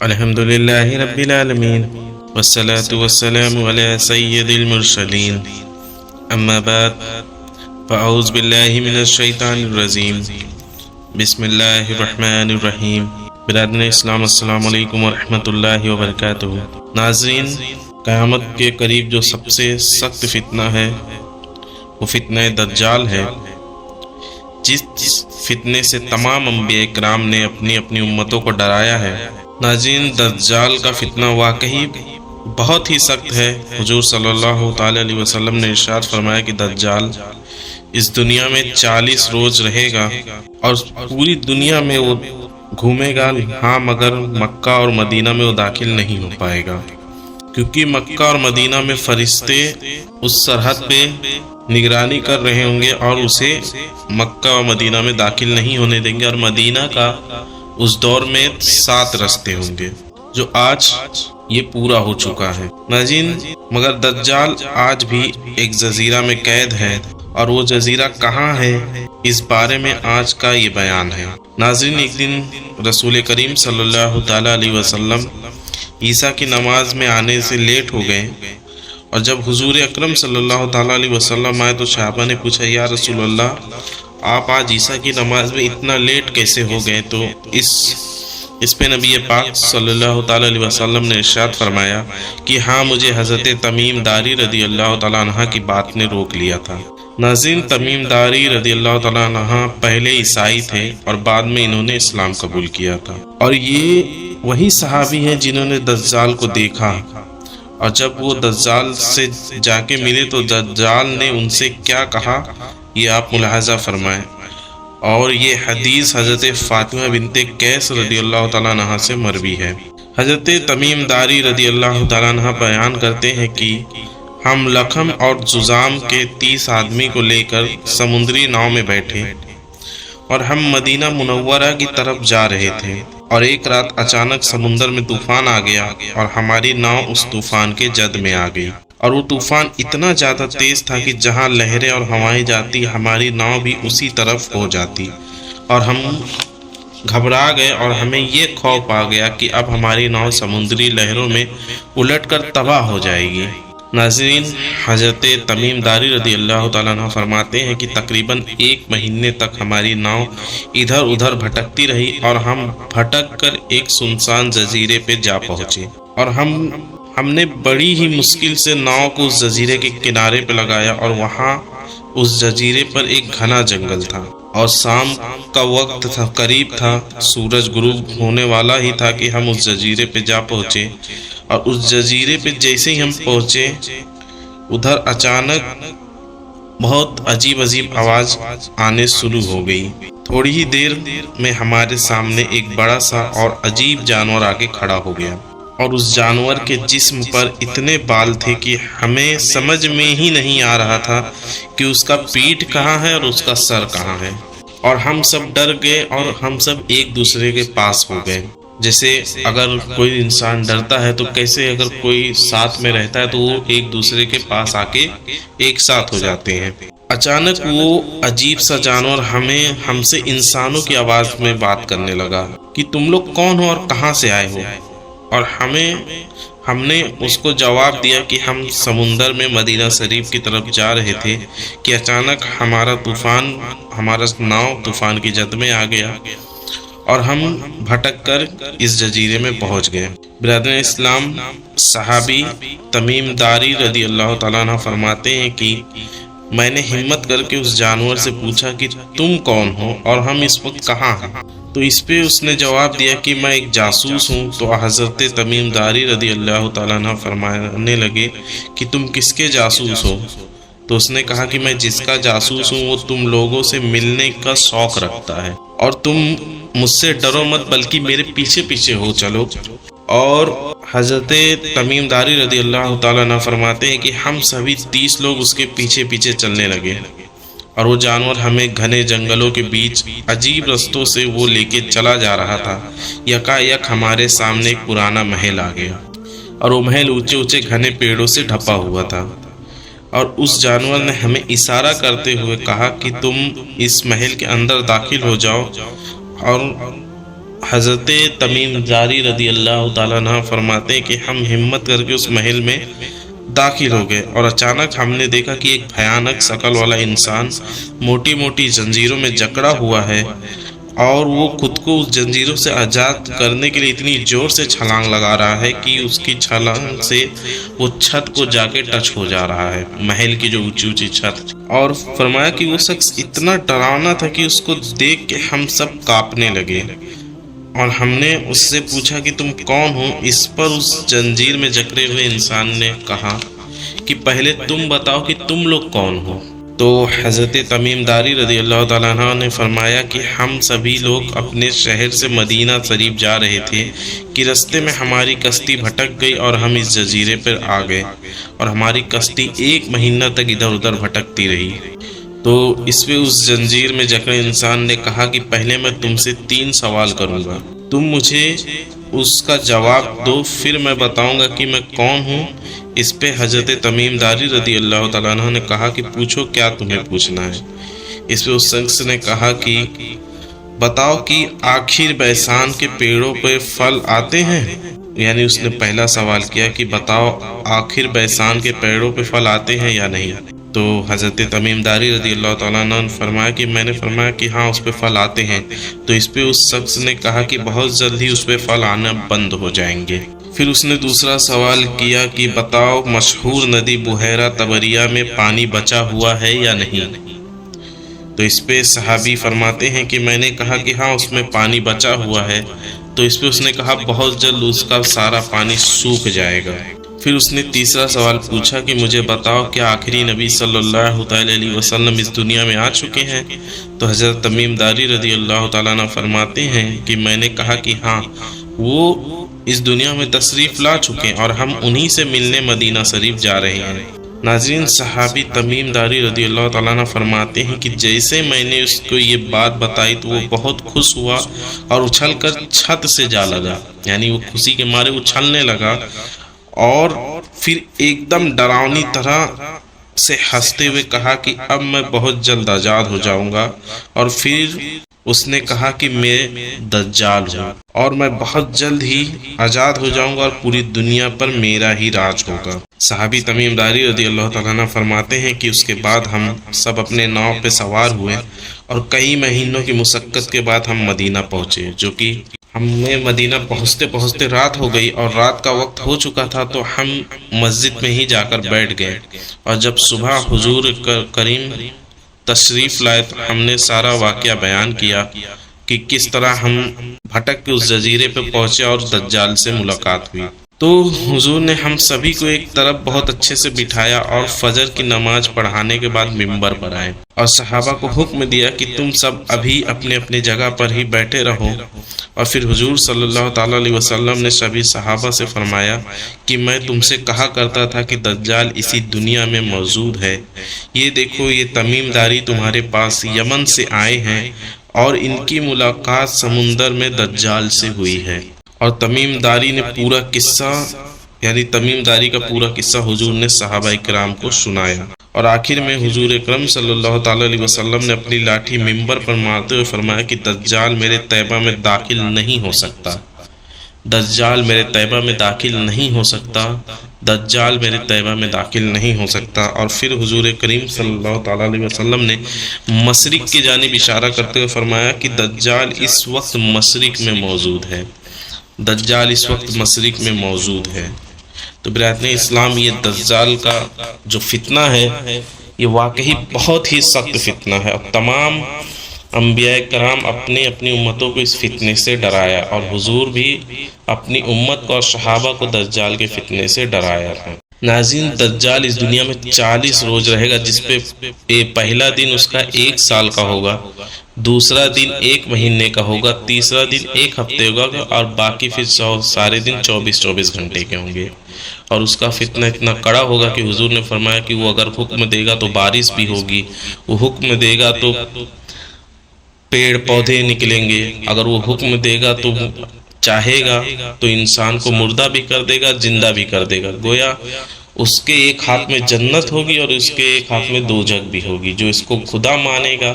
الحمد لله رب العالمين والصلاة والسلام على سيد المرسلين اما بعد فاعوذ باللہ من الشیطان الرجیم بسم اللہ الرحمن الرحیم۔ برادران اسلام، السلام علیکم ورحمۃ اللہ وبرکاتہ۔ ناظرین، قیامت کے قریب جو سب سے سخت فتنہ ہے وہ فتنہ دجال ہے، جس فتنے سے تمام انبیاء کرام نے اپنی اپنی امتوں کو ڈرایا ہے۔ ناظرین، دجال کا فتنہ واقعی بہت ہی سخت ہے۔ حضور صلی اللہ تعالی علیہ وسلم نے ارشاد فرمایا کہ دجال اس دنیا میں 40 روز رہے گا اور پوری دنیا میں وہ گھومے گا، ہاں مگر مکہ اور مدینہ میں وہ داخل نہیں ہو پائے گا، کیونکہ مکہ اور مدینہ میں فرشتے اس سرحد پہ نگرانی کر رہے ہوں گے اور اسے مکہ اور مدینہ میں داخل نہیں ہونے دیں گے، اور مدینہ کا اس دور میں 7 رستے ہوں گے، جو آج یہ پورا ہو چکا ہے۔ ناظرین، مگر دجال آج بھی ایک جزیرہ میں قید ہے، اور وہ جزیرہ کہاں ہے اس بارے میں آج کا یہ بیان ہے۔ ناظرین، ایک دن رسول کریم صلی اللہ تعالی علیہ وسلم عیسیٰ کی نماز میں آنے سے لیٹ ہو گئے، اور جب حضور اکرم صلی اللہ تعالی علیہ وسلم آئے تو صحابہ نے پوچھا، یا رسول اللہ، آپ آج عیسیٰ کی نماز میں اتنا لیٹ کیسے ہو گئے؟ تو اس پہ نبی پاک صلی اللہ تعالی علیہ وسلم نے ارشاد فرمایا کہ ہاں، مجھے حضرت تمیم داری رضی اللہ تعالیٰ عنہ کی بات نے روک لیا تھا۔ ناظرین، تمیم داری رضی اللہ تعالیٰ عنہ پہلے عیسائی تھے اور بعد میں انہوں نے اسلام قبول کیا تھا، اور یہ وہی صحابی ہیں جنہوں نے دجال کو دیکھا، اور جب وہ دجال سے جا کے ملے تو دجال نے ان سے کیا کہا یہ آپ ملاحظہ فرمائیں، اور یہ حدیث حضرت فاطمہ بنت قیس رضی اللہ تعالیٰ عنہ سے مروی ہے۔ حضرت تمیم داری رضی اللہ تعالیٰ عنہ بیان کرتے ہیں کہ ہم لکھم اور جذام کے 30 آدمی کو لے کر سمندری ناؤ میں بیٹھے اور ہم مدینہ منورہ کی طرف جا رہے تھے، اور ایک رات اچانک سمندر میں طوفان آ گیا اور ہماری ناؤ اس طوفان کے جد میں آ گئی، اور وہ طوفان اتنا زیادہ تیز تھا کہ جہاں لہریں اور ہوائیں جاتی ہماری ناؤ بھی اسی طرف ہو جاتی، اور ہم گھبرا گئے اور ہمیں یہ خوف آ گیا کہ اب ہماری ناؤ سمندری لہروں میں الٹ کر تباہ ہو جائے گی۔ ناظرین، حضرت تمیم داری رضی اللہ تعالیٰ عنہ فرماتے ہیں کہ تقریباً 1 مہینے تک ہماری ناؤ ادھر ادھر بھٹکتی رہی، اور ہم بھٹک کر ایک سنسان جزیرے پہ جا پہنچے، اور ہم نے بڑی ہی مشکل سے ناؤ کو اس جزیرے کے کنارے پہ لگایا، اور وہاں اس جزیرے پر ایک گھنا جنگل تھا، اور شام کا وقت تھا، قریب تھا، سورج غروب ہونے والا ہی تھا کہ ہم اس جزیرے پہ جا پہنچے، اور اس جزیرے پہ جیسے ہی ہم پہنچے ادھر اچانک بہت عجیب آواز آنے شروع ہو گئی۔ تھوڑی ہی دیر میں ہمارے سامنے ایک بڑا سا اور عجیب جانور آگے کھڑا ہو گیا، اور اس جانور کے جسم پر اتنے بال تھے کہ ہمیں سمجھ میں ہی نہیں آ رہا تھا کہ اس کا پیٹھ کہاں ہے اور اس کا سر کہاں ہے، اور ہم سب ڈر گئے اور ہم سب ایک دوسرے کے پاس ہو گئے۔ جیسے اگر کوئی انسان ڈرتا ہے تو کیسے اگر کوئی ساتھ میں رہتا ہے تو وہ ایک دوسرے کے پاس آ کے ایک ساتھ ہو جاتے ہیں۔ اچانک وہ عجیب سا جانور ہم سے انسانوں کی آواز میں بات کرنے لگا کہ تم لوگ کون ہو اور کہاں سے آئے ہو، اور ہم نے اس کو جواب دیا کہ ہم سمندر میں مدینہ شریف کی طرف جا رہے تھے کہ اچانک ہمارا ناؤ طوفان کی جد میں آ گیا، اور ہم بھٹک کر اس جزیرے میں پہنچ گئے۔ برادران اسلام، صحابی تمیم داری رضی اللہ تعالیٰ عنہ فرماتے ہیں کہ میں نے ہمت کر کے اس جانور سے پوچھا کہ تم کون ہو اور ہم اس وقت کہاں ہیں؟ تو اس پہ اس نے جواب دیا کہ میں ایک جاسوس ہوں۔ تو حضرت تمیم داری رضی اللہ تعالیٰ عنہ فرمانے لگے کہ تم کس کے جاسوس ہو؟ تو اس نے کہا کہ میں جس کا جاسوس ہوں وہ تم لوگوں سے ملنے کا شوق رکھتا ہے، اور تم مجھ سے ڈرو مت بلکہ میرے پیچھے پیچھے ہو چلو۔ اور حضرت تمیم داری رضی اللہ تعالیٰ عنہ فرماتے ہیں کہ ہم سبھی 30 لوگ اس کے پیچھے پیچھے چلنے لگے، اور وہ جانور ہمیں گھنے جنگلوں کے بیچ عجیب رستوں سے وہ لے کے چلا جا رہا تھا۔ یکایک ہمارے سامنے ایک پرانا محل آ گیا، اور وہ محل اونچے اونچے گھنے پیڑوں سے ڈھپا ہوا تھا، اور اس جانور نے ہمیں اشارہ کرتے ہوئے کہا کہ تم اس محل کے اندر داخل ہو جاؤ، اور حضرت تمیم داری رضی اللہ تعالیٰ عنہ فرماتے ہیں کہ ہم ہمت کر کے اس محل میں داخل ہو گئے اور اچانک ہم نے دیکھا کہ ایک بھیانک شکل والا انسان موٹی موٹی زنجیروں میں جکڑا ہوا ہے اور وہ خود کو اس زنجیروں سے آزاد کرنے کے لیے اتنی زور سے چھلانگ لگا رہا ہے کہ اس کی چھلانگ سے وہ چھت کو جا کے ٹچ ہو جا رہا ہے، محل کی جو اونچی اونچی چھت۔ اور فرمایا کہ وہ شخص اتنا ڈراونا تھا کہ اس کو دیکھ کے ہم سب کانپنے لگے، اور ہم نے اس سے پوچھا کہ تم کون ہو؟ اس پر اس زنجیر میں جکڑے ہوئے انسان نے کہا کہ پہلے تم بتاؤ کہ تم لوگ کون ہو۔ تو حضرت تمیم داری رضی اللہ تعالیٰ عنہ نے فرمایا کہ ہم سبھی لوگ اپنے شہر سے مدینہ شریف جا رہے تھے کہ رستے میں ہماری کشتی بھٹک گئی اور ہم اس جزیرے پر آ گئے، اور ہماری کشتی 1 مہینہ تک ادھر ادھر بھٹکتی رہی۔ تو اس پہ اس زنجیر میں جکڑے انسان نے کہا کہ پہلے میں تم سے 3 سوال کروں گا، تم مجھے اس کا جواب دو، پھر میں بتاؤں گا کہ میں کون ہوں۔ اس پہ حضرت تمیم داری رضی اللہ تعالیٰ عنہ نے کہا کہ پوچھو کیا تمہیں پوچھنا ہے۔ اس پہ اس شخص نے کہا کہ بتاؤ کہ آخر بیسان کے پیڑوں پہ پھل آتے ہیں؟ یعنی اس نے پہلا سوال کیا کہ بتاؤ آخر بیسان کے پیڑوں پہ پھل آتے ہیں یا نہیں؟ تو حضرت تمیم داری رضی اللہ تعالیٰ عنہ نے فرمایا کہ میں نے فرمایا کہ ہاں اس پہ پھل آتے ہیں۔ تو اس پہ اس شخص نے کہا کہ بہت جلد ہی اس پہ پھل آنا بند ہو جائیں گے۔ پھر اس نے دوسرا سوال کیا کہ بتاؤ مشہور ندی بحیرہ طبریہ میں پانی بچا ہوا ہے یا نہیں؟ تو اس پہ صحابی فرماتے ہیں کہ میں نے کہا کہ ہاں اس میں پانی بچا ہوا ہے۔ تو اس پہ اس نے کہا بہت جلد اس کا سارا پانی سوکھ جائے گا۔ پھر اس نے تیسرا سوال پوچھا کہ مجھے بتاؤ کیا آخری نبی صلی اللہ علیہ وسلم اس دنیا میں آ چکے ہیں؟ تو حضرت تمیم داری رضی اللہ تعالیٰ عنہ فرماتے ہیں کہ میں نے کہا کہ ہاں وہ اس دنیا میں تشریف لا چکے ہیں اور ہم انہی سے ملنے مدینہ شریف جا رہے ہیں۔ ناظرین، صحابی تمیم داری رضی اللہ تعالیٰ عنہ فرماتے ہیں کہ جیسے میں نے اس کو یہ بات بتائی تو وہ بہت خوش ہوا اور اچھل کر چھت سے جا لگا، یعنی وہ خوشی کے مارے اچھلنے لگا، اور پھر ایک دم ڈراؤنی طرح سے ہنستے ہوئے کہا کہ اب میں بہت جلد آزاد ہو جاؤں گا، اور پھر اس نے کہا کہ میں دجال ہوں اور میں بہت جلد ہی آزاد ہو جاؤں گا اور پوری دنیا پر میرا ہی راج ہوگا۔ صحابی تمیم داری رضی اللہ تعالیٰ عنہ فرماتے ہیں کہ اس کے بعد ہم سب اپنے ناؤ پہ سوار ہوئے اور کئی مہینوں کی مشقت کے بعد ہم مدینہ پہنچے، جو کہ ہمیں مدینہ پہنچتے پہنچتے رات ہو گئی اور رات کا وقت ہو چکا تھا، تو ہم مسجد میں ہی جا کر بیٹھ گئے، اور جب صبح حضور کریم تشریف لائے تو ہم نے سارا واقعہ بیان کیا کہ کس طرح ہم بھٹک کے اس جزیرے پہ پہنچے اور دجال سے ملاقات ہوئی۔ تو حضور نے ہم سبھی کو ایک طرف بہت اچھے سے بٹھایا اور فجر کی نماز پڑھانے کے بعد منبر پر آئے اور صحابہ کو حکم دیا کہ تم سب ابھی اپنے اپنے جگہ پر ہی بیٹھے رہو۔ اور پھر حضور صلی اللہ تعالیٰ علیہ وسلم نے سبھی صحابہ سے فرمایا کہ میں تم سے کہا کرتا تھا کہ دجال اسی دنیا میں موجود ہے، یہ دیکھو یہ تمیم داری تمہارے پاس یمن سے آئے ہیں اور ان کی ملاقات سمندر میں دجال سے ہوئی ہے۔ اور تمیم داری نے پورا قصہ، یعنی تمیم داری کا پورا قصہ حضور نے صحابہ کرام کو سنایا، اور آخر میں حضور اکرم صلی اللہ تعالیٰ علیہ وسلم نے اپنی لاٹھی منبر پر مارتے ہوئے فرمایا کہ دجال میرے طیبہ میں داخل نہیں ہو سکتا، دجال میرے طیبہ میں داخل نہیں ہو سکتا، دجال میرے طیبہ میں داخل نہیں ہو سکتا۔ اور پھر حضور کریم صلی اللہ تعالیٰ علیہ وسلم نے مشرق کی جانب اشارہ کرتے ہوئے فرمایا کہ دجال اس وقت مشرق میں موجود ہے، دجال اس وقت مشرق میں موجود ہے۔ تو برادران اسلام، یہ دجال کا جو فتنہ ہے یہ واقعی بہت ہی سخت فتنہ ہے، اور تمام انبیاء کرام اپنی اپنی امتوں کو اس فتنے سے ڈرایا، اور حضور بھی اپنی امت کو اور صحابہ کو دجال کے فتنے سے ڈرایا تھا۔ ناظرین، دجال اس دنیا میں 40 روز رہے گا، جس پہ پہلا دن اس کا 1 سال کا ہوگا، دوسرا دن 1 مہینے کا ہوگا، تیسرا دن 1 ہفتے ہوگا، اور باقی پھر سارے دن 24 گھنٹے کے ہوں گے۔ اور اس کا فتنہ اتنا کڑا ہوگا کہ حضور نے فرمایا کہ وہ اگر حکم دے گا تو بارش بھی ہوگی، وہ حکم دے گا تو پیڑ پودے نکلیں گے، اگر وہ حکم دے گا تو چاہے گا تو انسان کو مردہ بھی کر دے گا، زندہ بھی کر دے گا۔ گویا اس کے ایک ہاتھ میں جنت ہوگی اور اس کے ایک ہاتھ میں دوزخ بھی ہوگی۔ جو اس کو خدا مانے گا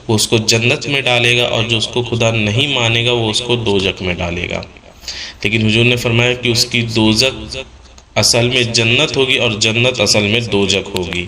وہ اس کو جنت میں ڈالے گا، اور جو اس کو خدا نہیں مانے گا وہ اس کو دوزخ میں ڈالے گا۔ لیکن حضور نے فرمایا کہ اس کی دوزخ اصل میں جنت ہوگی اور جنت اصل میں دوزخ ہوگی۔